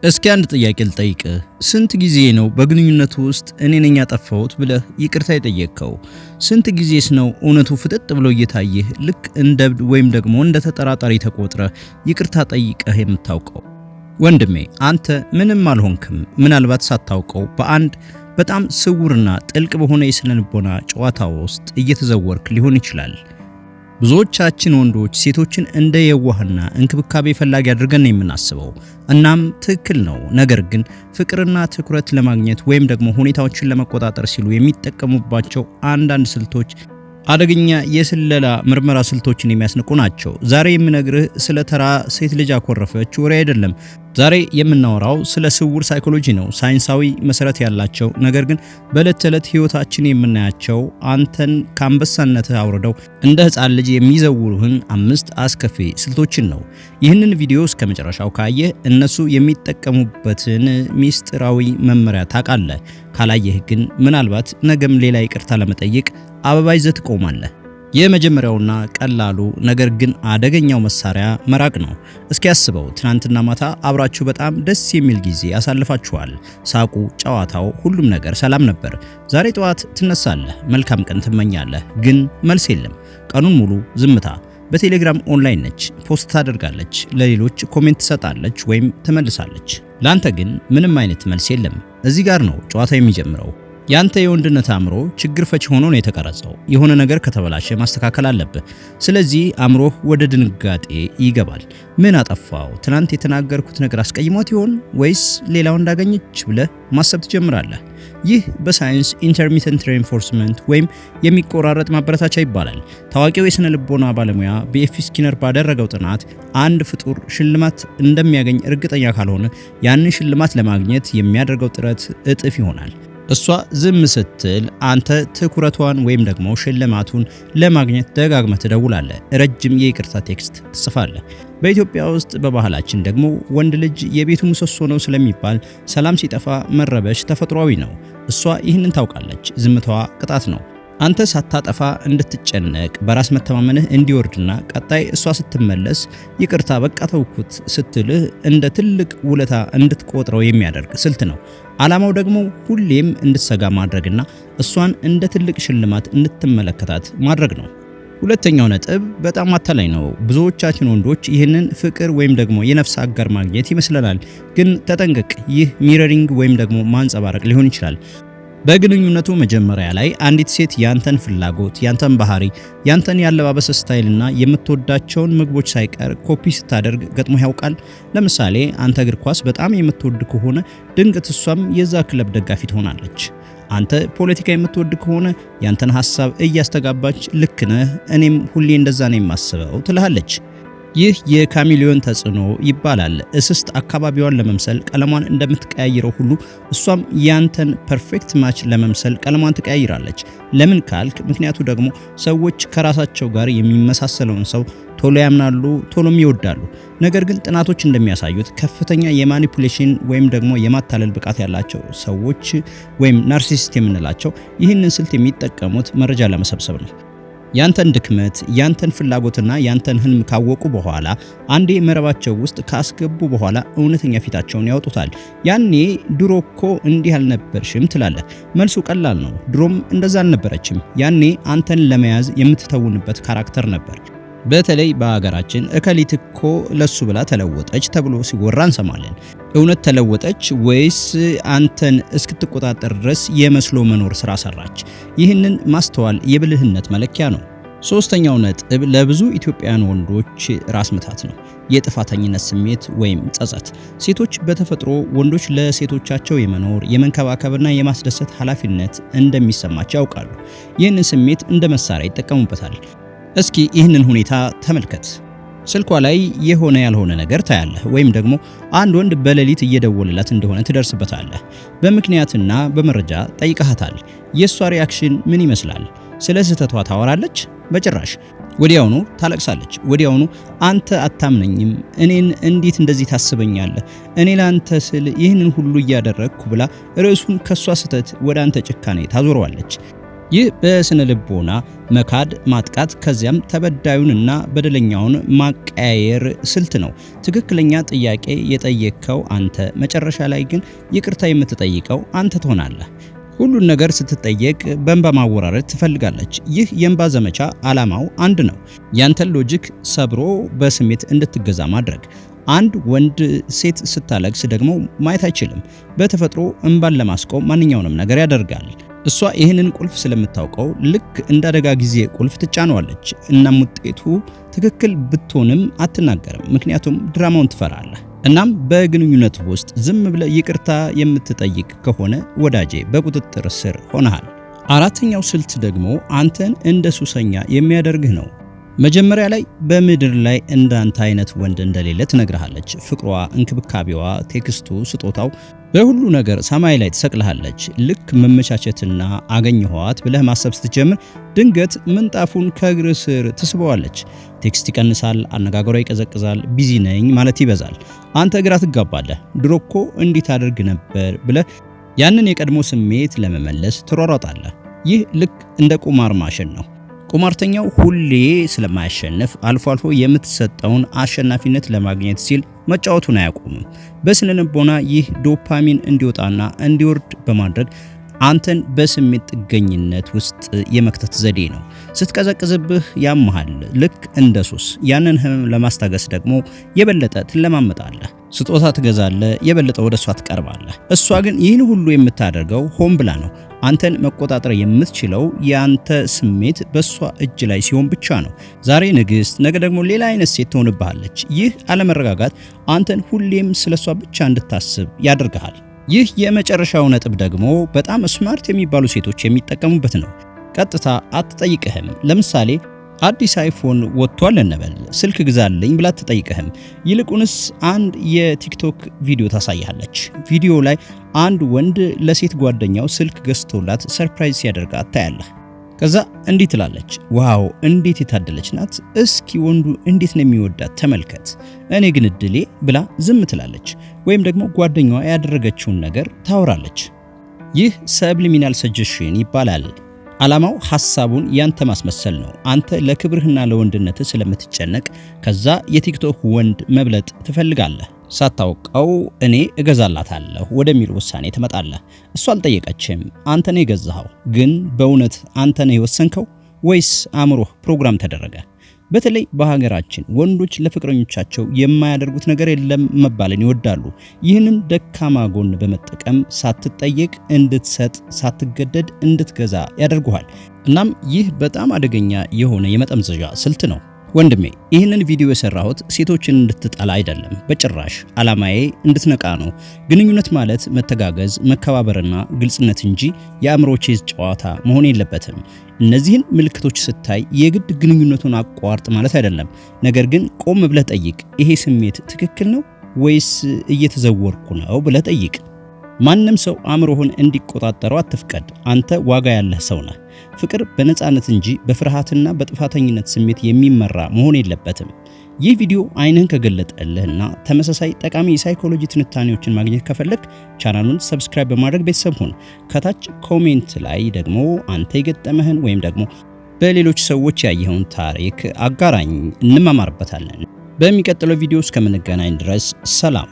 እስኪ አንድ ጥያቄ ልጠይቅህ። ስንት ጊዜ ነው በግንኙነቱ ውስጥ እኔ ነኝ ያጠፋሁት ብለህ ይቅርታ የጠየቅከው? ስንት ጊዜስ ነው እውነቱ ፍጥጥ ብሎ እየታየህ ልክ እንደ እብድ ወይም ደግሞ እንደ ተጠራጣሪ ተቆጥረህ ይቅርታ ጠይቀህ የምታውቀው? ወንድሜ አንተ ምንም አልሆንክም። ምናልባት ሳታውቀው በአንድ በጣም ስውርና ጥልቅ በሆነ የስነልቦና ጨዋታ ውስጥ እየተዘወርክ ሊሆን ይችላል። ብዙዎቻችን ወንዶች ሴቶችን እንደ የዋህና እንክብካቤ ፈላጊ አድርገን ነው የምናስበው። እናም ትክክል ነው። ነገር ግን ፍቅርና ትኩረት ለማግኘት ወይም ደግሞ ሁኔታዎችን ለመቆጣጠር ሲሉ የሚጠቀሙባቸው አንዳንድ ስልቶች አደገኛ የስለላ ምርመራ ስልቶችን የሚያስንቁ ናቸው። ዛሬ የምነግርህ ስለ ተራ ሴት ልጅ አኮረፈች ወሬ አይደለም። ዛሬ የምናወራው ስለ ስውር ሳይኮሎጂ ነው። ሳይንሳዊ መሰረት ያላቸው ነገር ግን በዕለት ተዕለት ህይወታችን የምናያቸው አንተን ከአንበሳነትህ አውርደው እንደ ህፃን ልጅ የሚዘውሩህን 5 አስከፊ ስልቶችን ነው። ይህንን ቪዲዮ እስከ መጨረሻው ካየህ እነሱ የሚጠቀሙበትን ሚስጥራዊ መመሪያ ታውቃለህ። ካላየህ ግን ምናልባት ነገም ሌላ ይቅርታ ለመጠየቅ አበባ ይዘህ ትቆማለህ። የመጀመሪያውና ቀላሉ ነገር ግን አደገኛው መሳሪያ መራቅ ነው። እስኪ ያስበው፣ ትናንትና ማታ አብራችሁ በጣም ደስ የሚል ጊዜ አሳልፋችኋል። ሳቁ፣ ጨዋታው፣ ሁሉም ነገር ሰላም ነበር። ዛሬ ጠዋት ትነሳለህ፣ መልካም ቀን ትመኛለህ፣ ግን መልስ የለም። ቀኑን ሙሉ ዝምታ። በቴሌግራም ኦንላይን ነች፣ ፖስት ታደርጋለች፣ ለሌሎች ኮሜንት ትሰጣለች ወይም ትመልሳለች። ላንተ ግን ምንም አይነት መልስ የለም። እዚህ ጋር ነው ጨዋታው የሚጀምረው። ያንተ የወንድነት አእምሮ ችግር ፈቺ ሆኖ ነው የተቀረጸው። የሆነ ነገር ከተበላሸ ማስተካከል አለብህ። ስለዚህ አእምሮህ ወደ ድንጋጤ ይገባል። ምን አጠፋው? ትናንት የተናገርኩት ነገር አስቀይሟት ይሆን ወይስ ሌላው እንዳገኘች ብለህ ማሰብ ትጀምራለህ። ይህ በሳይንስ ኢንተርሚተንት ሬንፎርስመንት ወይም የሚቆራረጥ ማበረታቻ ይባላል። ታዋቂው የስነ ልቦና ባለሙያ ቢኤፍ ስኪነር ባደረገው ጥናት አንድ ፍጡር ሽልማት እንደሚያገኝ እርግጠኛ ካልሆነ ያንን ሽልማት ለማግኘት የሚያደርገው ጥረት እጥፍ ይሆናል። እሷ ዝም ስትል አንተ ትኩረቷን ወይም ደግሞ ሽልማቱን ለማግኘት ደጋግመህ ትደውላለህ። ረጅም የይቅርታ ቴክስት ትጽፋለህ። በኢትዮጵያ ውስጥ በባህላችን ደግሞ ወንድ ልጅ የቤቱ ምሰሶ ነው ስለሚባል ሰላም ሲጠፋ መረበሽ ተፈጥሯዊ ነው። እሷ ይህንን ታውቃለች። ዝምታዋ ቅጣት ነው። አንተ ሳታጠፋ እንድትጨነቅ በራስ መተማመንህ እንዲወርድና ቀጣይ እሷ ስትመለስ ይቅርታ በቃ ተውኩት ስትልህ እንደ ትልቅ ውለታ እንድትቆጥረው የሚያደርግ ስልት ነው። ዓላማው ደግሞ ሁሌም እንድትሰጋ ማድረግና እሷን እንደ ትልቅ ሽልማት እንድትመለከታት ማድረግ ነው። ሁለተኛው ነጥብ በጣም አታላይ ነው። ብዙዎቻችን ወንዶች ይህንን ፍቅር ወይም ደግሞ የነፍስ አጋር ማግኘት ይመስለናል። ግን ተጠንቀቅ። ይህ ሚረሪንግ ወይም ደግሞ ማንጸባረቅ ሊሆን ይችላል። በግንኙነቱ መጀመሪያ ላይ አንዲት ሴት ያንተን ፍላጎት፣ ያንተን ባህሪ፣ ያንተን ያለባበስ ስታይልና የምትወዳቸውን ምግቦች ሳይቀር ኮፒ ስታደርግ ገጥሞ ያውቃል? ለምሳሌ አንተ እግር ኳስ በጣም የምትወድ ከሆነ ድንገት እሷም የዛ ክለብ ደጋፊ ትሆናለች። አንተ ፖለቲካ የምትወድ ከሆነ ያንተን ሐሳብ እያስተጋባች ልክ ነህ፣ እኔም ሁሌ እንደዛ ነው የማስበው ትልሃለች። ይህ የካሚሊዮን ተጽዕኖ ይባላል። እስስት አካባቢዋን ለመምሰል ቀለሟን እንደምትቀያይረው ሁሉ እሷም ያንተን ፐርፌክት ማች ለመምሰል ቀለሟን ትቀያይራለች። ለምን ካልክ፣ ምክንያቱ ደግሞ ሰዎች ከራሳቸው ጋር የሚመሳሰለውን ሰው ቶሎ ያምናሉ፣ ቶሎም ይወዳሉ። ነገር ግን ጥናቶች እንደሚያሳዩት ከፍተኛ የማኒፑሌሽን ወይም ደግሞ የማታለል ብቃት ያላቸው ሰዎች ወይም ናርሲሲስት የምንላቸው ይህንን ስልት የሚጠቀሙት መረጃ ለመሰብሰብ ነው። ያንተን ድክመት፣ ያንተን ፍላጎትና ያንተን ህልም ካወቁ በኋላ አንዴ መረባቸው ውስጥ ካስገቡ በኋላ እውነተኛ ፊታቸውን ያወጡታል። ያኔ ድሮኮ እንዲህ አልነበርሽም ትላለህ። መልሱ ቀላል ነው። ድሮም እንደዛ አልነበረችም። ያኔ አንተን ለመያዝ የምትተውንበት ካራክተር ነበር። በተለይ በሀገራችን እከሊት እኮ ለሱ ብላ ተለወጠች ተብሎ ሲወራ እንሰማለን። እውነት ተለወጠች ወይስ አንተን እስክትቆጣጠር ድረስ የመስሎ መኖር ስራ ሰራች? ይህንን ማስተዋል የብልህነት መለኪያ ነው። ሶስተኛው ነጥብ ለብዙ ኢትዮጵያውያን ወንዶች ራስ ምታት ነው። የጥፋተኝነት ስሜት ወይም ጸጸት። ሴቶች በተፈጥሮ ወንዶች ለሴቶቻቸው የመኖር የመንከባከብና የማስደሰት ኃላፊነት እንደሚሰማቸው ያውቃሉ። ይህንን ስሜት እንደ መሳሪያ ይጠቀሙበታል። እስኪ ይህንን ሁኔታ ተመልከት። ስልኳ ላይ የሆነ ያልሆነ ነገር ታያለህ፣ ወይም ደግሞ አንድ ወንድ በሌሊት እየደወለላት እንደሆነ ትደርስበታለህ። በምክንያትና በመረጃ ጠይቀሃታል። የሷ ሪአክሽን ምን ይመስላል? ስለ ስህተቷ ታወራለች? በጭራሽ። ወዲያውኑ ታለቅሳለች። ወዲያውኑ አንተ አታምነኝም፣ እኔን እንዴት እንደዚህ ታስበኛለህ? እኔ ላንተ ስል ይህንን ሁሉ እያደረግኩ ብላ ርዕሱን ከሷ ስህተት ወደ አንተ ጭካኔ ታዞረዋለች። ይህ በስነ ልቦና መካድ፣ ማጥቃት ከዚያም ተበዳዩንና በደለኛውን ማቀያየር ስልት ነው። ትክክለኛ ጥያቄ የጠየቅከው አንተ፣ መጨረሻ ላይ ግን ይቅርታ የምትጠይቀው አንተ ትሆናለህ። ሁሉን ነገር ስትጠየቅ በእንባ ማወራረድ ትፈልጋለች። ይህ የእንባ ዘመቻ ዓላማው አንድ ነው፣ ያንተን ሎጂክ ሰብሮ በስሜት እንድትገዛ ማድረግ። አንድ ወንድ ሴት ስታለቅስ ደግሞ ማየት አይችልም። በተፈጥሮ እንባን ለማስቆም ማንኛውንም ነገር ያደርጋል። እሷ ይህንን ቁልፍ ስለምታውቀው ልክ እንደ አደጋ ጊዜ ቁልፍ ትጫነዋለች። እናም ውጤቱ ትክክል ብትሆንም አትናገርም፣ ምክንያቱም ድራማውን ትፈራለህ። እናም በግንኙነት ውስጥ ዝም ብለህ ይቅርታ የምትጠይቅ ከሆነ ወዳጄ በቁጥጥር ስር ሆነሃል። አራተኛው ስልት ደግሞ አንተን እንደ ሱሰኛ የሚያደርግህ ነው። መጀመሪያ ላይ በምድር ላይ እንዳንተ አይነት ወንድ እንደሌለ ትነግርሃለች። ፍቅሯ፣ እንክብካቤዋ፣ ቴክስቱ፣ ስጦታው በሁሉ ነገር ሰማይ ላይ ትሰቅልሃለች። ልክ መመቻቸትና አገኘኋት ብለህ ማሰብ ስትጀምር ድንገት ምንጣፉን ከእግር ስር ትስበዋለች። ቴክስት ይቀንሳል፣ አነጋገሯ ይቀዘቅዛል፣ ቢዚ ነኝ ማለት ይበዛል። አንተ ግራ ትጋባለህ። ድሮኮ እንዲህ ታደርግ ነበር ብለህ ያንን የቀድሞ ስሜት ለመመለስ ትሯሯጣለህ። ይህ ልክ እንደ ቁማር ማሽን ነው። ቁማርተኛው ሁሌ ስለማያሸንፍ አልፎ አልፎ የምትሰጠውን አሸናፊነት ለማግኘት ሲል መጫወቱን አያቆምም። በስነ ልቦና ይህ ዶፓሚን እንዲወጣና እንዲወርድ በማድረግ አንተን በስሜት ጥገኝነት ውስጥ የመክተት ዘዴ ነው። ስትቀዘቅዝብህ ያምሃል፣ ልክ እንደ ሱስ። ያንን ህመም ለማስታገስ ደግሞ የበለጠ ትለማመጣለህ። ስጦታ ትገዛለህ፣ የበለጠ ወደ እሷ ትቀርባለህ። እሷ ግን ይህን ሁሉ የምታደርገው ሆን ብላ ነው። አንተን መቆጣጠር የምትችለው የአንተ ስሜት በእሷ እጅ ላይ ሲሆን ብቻ ነው። ዛሬ ንግስት፣ ነገ ደግሞ ሌላ አይነት ሴት ትሆንብሃለች። ይህ አለመረጋጋት አንተን ሁሌም ስለሷ ብቻ እንድታስብ ያደርግሃል። ይህ የመጨረሻው ነጥብ ደግሞ በጣም ስማርት የሚባሉ ሴቶች የሚጠቀሙበት ነው። ቀጥታ አትጠይቅህም። ለምሳሌ አዲስ አይፎን ወጥቷል እንበል፣ ስልክ ግዛልኝ ብላ አትጠይቅህም። ይልቁንስ አንድ የቲክቶክ ቪዲዮ ታሳያለች። ቪዲዮ ላይ አንድ ወንድ ለሴት ጓደኛው ስልክ ገዝቶላት ሰርፕራይዝ ሲያደርጋት ታያለህ። ከዛ እንዲህ ትላለች፣ ዋው እንዴት የታደለች ናት፣ እስኪ ወንዱ እንዴት ነው የሚወዳት ተመልከት፣ እኔ ግን እድሌ ብላ ዝም ትላለች። ወይም ደግሞ ጓደኛዋ ያደረገችውን ነገር ታወራለች። ይህ ሰብሊሚናል ሰጀሽን ይባላል። ዓላማው ሐሳቡን ያንተ ማስመሰል ነው። አንተ ለክብርህና ለወንድነትህ ስለምትጨነቅ ከዛ የቲክቶክ ወንድ መብለጥ ትፈልጋለህ። ሳታውቀው እኔ እገዛላታለሁ ወደሚል ውሳኔ ትመጣለህ። እሷ አልጠየቀችም፣ አንተ ነህ የገዛኸው። ግን በእውነት አንተ ነህ የወሰንከው ወይስ አእምሮህ ፕሮግራም ተደረገ? በተለይ በሀገራችን ወንዶች ለፍቅረኞቻቸው የማያደርጉት ነገር የለም መባልን ይወዳሉ። ይህንን ደካማ ጎን በመጠቀም ሳትጠየቅ እንድትሰጥ፣ ሳትገደድ እንድትገዛ ያደርጉሃል። እናም ይህ በጣም አደገኛ የሆነ የመጠምዘዣ ስልት ነው። ወንድሜ ይህንን ቪዲዮ የሰራሁት ሴቶችን እንድትጠላ አይደለም፣ በጭራሽ። ዓላማዬ እንድትነቃ ነው። ግንኙነት ማለት መተጋገዝ፣ መከባበርና ግልጽነት እንጂ የአእምሮ ቼዝ ጨዋታ መሆን የለበትም። እነዚህን ምልክቶች ስታይ የግድ ግንኙነቱን አቋርጥ ማለት አይደለም። ነገር ግን ቆም ብለህ ጠይቅ። ይሄ ስሜት ትክክል ነው ወይስ እየተዘወርኩ ነው ብለህ ጠይቅ። ማንም ሰው አእምሮህን እንዲቆጣጠረው አትፍቀድ። አንተ ዋጋ ያለህ ሰው ነህ። ፍቅር በነፃነት እንጂ በፍርሃትና በጥፋተኝነት ስሜት የሚመራ መሆን የለበትም። ይህ ቪዲዮ አይንህን ከገለጠልህና ተመሳሳይ ጠቃሚ የሳይኮሎጂ ትንታኔዎችን ማግኘት ከፈለግ ቻናሉን ሰብስክራይብ በማድረግ ቤተሰብ ሁን። ከታች ኮሜንት ላይ ደግሞ አንተ የገጠመህን ወይም ደግሞ በሌሎች ሰዎች ያየኸውን ታሪክ አጋራኝ፣ እንማማርበታለን። በሚቀጥለው ቪዲዮ እስከምንገናኝ ድረስ ሰላም።